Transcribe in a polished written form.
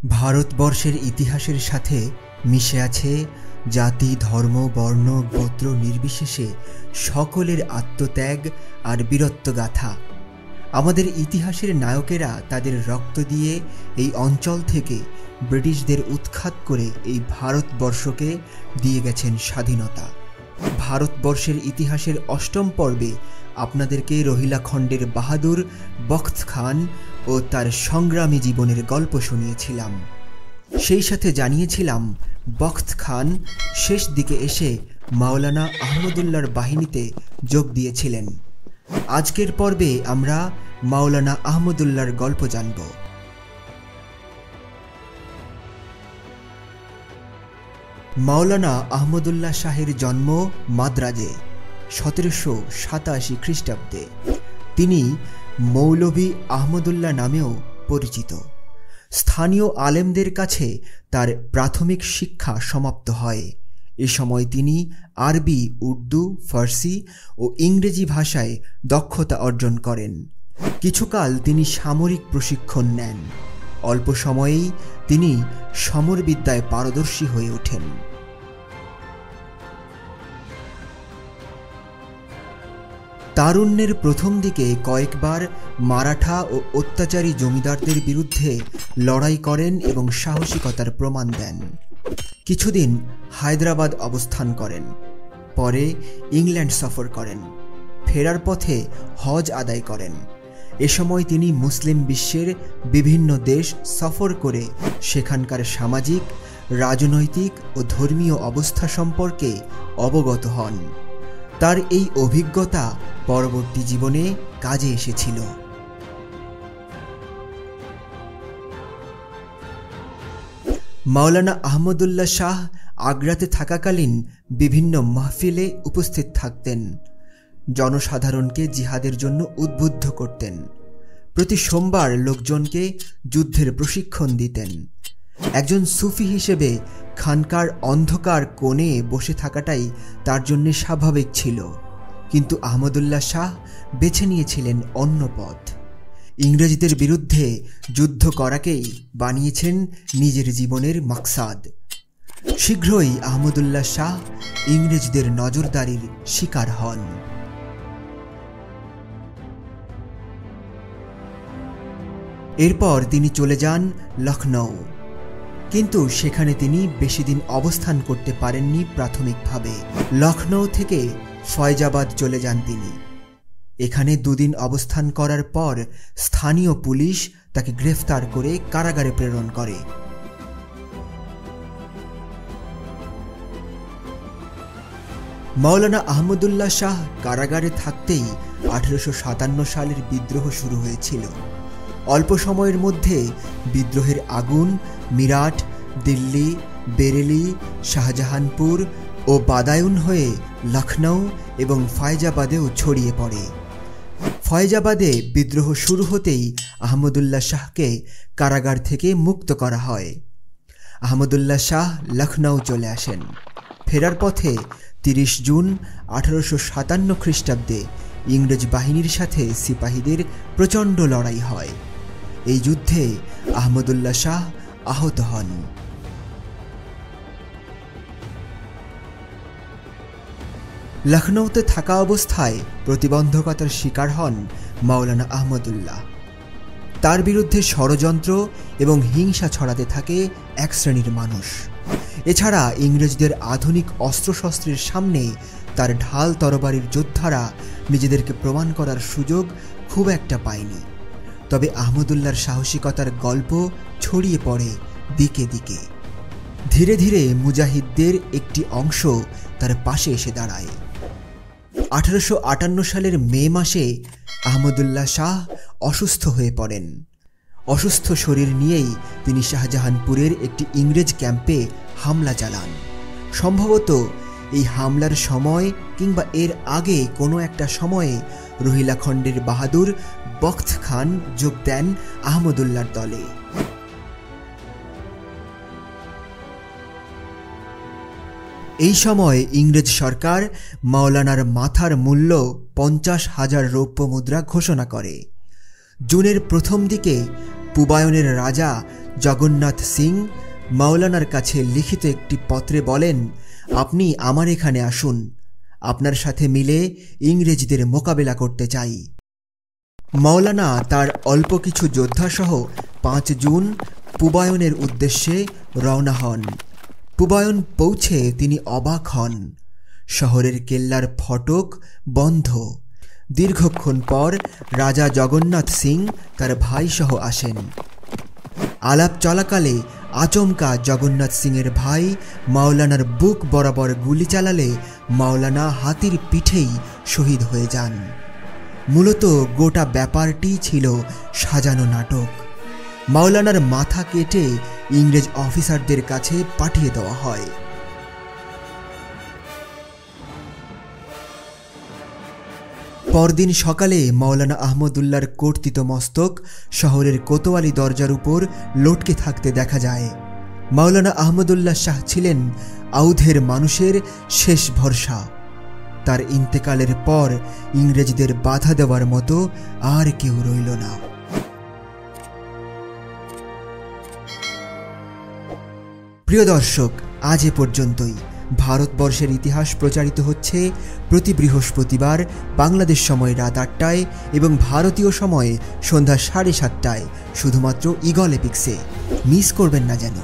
ভারতবর্ষের ইতিহাসের সাথে মিশে আছে জাতি, ধর্ম, বর্ণ, গোত্র নির্বিশেষে সকলের আত্মত্যাগ আর বীরত্বগাথা। আমাদের ইতিহাসের নায়কেরা তাদের রক্ত দিয়ে এই অঞ্চল থেকে ব্রিটিশদের উৎখাত করে এই ভারতবর্ষকে দিয়ে গেছেন স্বাধীনতা। ভারতবর্ষের ইতিহাসের অষ্টম পর্বে আপনাদেরকে রোহিলাখণ্ডের বাহাদুর বখত খান ও তার সংগ্রামী জীবনের গল্প শুনিয়েছিলাম। সেই সাথে জানিয়েছিলাম বখত খান শেষ দিকে এসে মাওলানা আহমদুল্লাহর বাহিনীতে যোগ দিয়েছিলেন। আজকের পর্বে আমরা মাওলানা আহমদুল্লাহর গল্প জানব। মাওলানা আহমদুল্লাহ শাহের জন্ম মাদ্রাজে 1787 খ্রিস্টাব্দে। তিনি মৌলভী আহমদুল্লাহ নামেও পরিচিত। স্থানীয় আলেমদের কাছে তার প্রাথমিক শিক্ষা সমাপ্ত হয়। এ সময় তিনি আরবি, উর্দু, ফার্সি ও ইংরেজি ভাষায় দক্ষতা অর্জন করেন। কিছুকাল তিনি সামরিক প্রশিক্ষণ নেন। অল্প সময়েই তিনি সমরবিদ্যায় পারদর্শী হয়ে ওঠেন। তারুণ্যের প্রথম দিকে কয়েকবার মারাঠা ও অত্যাচারী জমিদারদের বিরুদ্ধে লড়াই করেন এবং সাহসিকতার প্রমাণ দেন। কিছুদিন হায়দ্রাবাদ অবস্থান করেন, পরে ইংল্যান্ড সফর করেন, ফেরার পথে হজ আদায় করেন। এ সময় তিনি মুসলিম বিশ্বের বিভিন্ন দেশ সফর করে সেখানকার সামাজিক, রাজনৈতিক ও ধর্মীয় অবস্থা সম্পর্কে অবগত হন। তার এই অভিজ্ঞতা পরবর্তী জীবনে কাজে এসেছিল। মাওলানা আহমদুল্লাহ শাহ আগ্রাতে থাকাকালীন বিভিন্ন মাহফিলে উপস্থিত থাকতেন। জনসাধারণকে জিহাদের জন্য উদ্বুদ্ধ করতেন। প্রতি সোমবার লোকজনকে যুদ্ধের প্রশিক্ষণ দিতেন। একজন সুফি হিসেবে খানকার অন্ধকার কোণে বসে থাকাটাই তার জন্য স্বাভাবিক ছিল, কিন্তু আহমদুল্লাহ শাহ বেছে নিয়েছিলেন অন্য পথ। ইংরেজদের বিরুদ্ধে যুদ্ধ করাকেই বানিয়েছেন নিজের জীবনের মাকসাদ। শীঘ্রই আহমদুল্লাহ শাহ ইংরেজদের নজরদারির শিকার হন। এরপর তিনি চলে যান লখনউ, কিন্তু সেখানে তিনি বেশি দিন অবস্থান করতে পারেননি। প্রাথমিকভাবে লখনউ থেকে ফয়জাবাদ চলে যান তিনি। এখানে দুদিন অবস্থান করার পর স্থানীয় পুলিশ তাকে গ্রেফতার করে কারাগারে প্রেরণ করে। মাওলানা আহমদুল্লাহ শাহ কারাগারে থাকতেই 1857 সালের বিদ্রোহ শুরু হয়েছিল। অল্প সময়ের মধ্যে বিদ্রোহের আগুন মিরাট, দিল্লি, বেরেলি, শাহজাহানপুর ও বাদায়ুন হয়ে লখনউ এবং ফয়জাবাদেও ছড়িয়ে পড়ে। ফয়জাবাদে বিদ্রোহ শুরু হতেই আহমদুল্লাহ শাহকে কারাগার থেকে মুক্ত করা হয়। আহমদুল্লাহ শাহ লখনউ চলে আসেন। ফেরার পথে 30 জুন 1857 খ্রিস্টাব্দে ইংরেজ বাহিনীর সাথে সিপাহীদের প্রচণ্ড লড়াই হয়। এই যুদ্ধে আহমদুল্লাহ শাহ আহত হন। লখনউতে থাকা অবস্থায় প্রতিবন্ধকতার শিকার হন মাওলানা আহমদুল্লাহ। তার বিরুদ্ধে ষড়যন্ত্র এবং হিংসা ছড়াতে থাকে এক শ্রেণীর মানুষ। এছাড়া ইংরেজদের আধুনিক অস্ত্রশস্ত্রের সামনে তার ঢাল তরবারির যোদ্ধারা নিজেদেরকে প্রমাণ করার সুযোগ খুব একটা পায়নি। তবে আহমদুল্লাহর সাহসিকতার গল্প ছড়িয়ে পড়ে দিকে দিকে। ধীরে ধীরে মুজাহিদদের একটি অংশ তার পাশে এসে দাঁড়ায়। 1858 সালের মে মাসে আহমদুল্লাহ শাহ অসুস্থ হয়ে পড়েন। অসুস্থ শরীর নিয়েই তিনি শাহজাহানপুরের একটি ইংরেজ ক্যাম্পে হামলা চালান। সম্ভবত এই হামলার সময় কিংবা এর আগে কোনো একটা সময়ে রোহিলাখণ্ডের বাহাদুর বখত খান যোগ দেন আহমদুল্লাহর দলে। এই সময় ইংরেজ সরকার মাওলানার মাথার মূল্য 50,000 রৌপ্য মুদ্রা ঘোষণা করে। জুনের প্রথম দিকে পুবায়নের রাজা জগন্নাথ সিং মাওলানার কাছে লিখিত একটি পত্রে বলেন, আপনি আমার এখানে আসুন, আপনার সাথে মিলে ইংরেজদের মোকাবেলা করতে চাই। মাওলানা তার অল্প কিছু যোদ্ধাসহ 5 জুন পুবায়নের উদ্দেশ্যে রওনা হন। পুবায়ন পৌঁছে তিনি অবাক হন। শহরের কেল্লার ফটক বন্ধ। দীর্ঘক্ষণ পর রাজা জগন্নাথ সিং তার ভাইসহ আসেন। আলাপ চলাকালে আচমকা জগন্নাথ সিংয়ের ভাই মাওলানার বুক বরাবর গুলি চালালে মাওলানা হাতির পিঠেই শহীদ হয়ে যান। মূলত গোটা ব্যাপারটি ছিল সাজানো নাটক। মাওলানার মাথা কেটে ইংরেজ অফিসারদের কাছে পাঠিয়ে দেওয়া হয়। পরদিন সকালে মাওলানা আহমদুল্লাহর কর্তৃত মস্তক শহরের কোতোয়ালি দরজার উপর লটকে থাকতে দেখা যায়। মাওলানা আহমদুল্লাহ শাহ ছিলেন আউধের মানুষের শেষ ভরসা। তার ইন্তেকালের পর ইংরেজদের বাধা দেওয়ার মতো আর কেউ রইল না। প্রিয় দর্শক, আজ এ পর্যন্তই। ভারতবর্ষের ইতিহাস প্রচারিত হচ্ছে প্রতি বৃহস্পতিবার বাংলাদেশ সময় রাত 8টায় এবং ভারতীয় সময়ে সন্ধ্যা 7:30টায় শুধুমাত্র ঈগল এপিক্সে। মিস করবেন না যেন।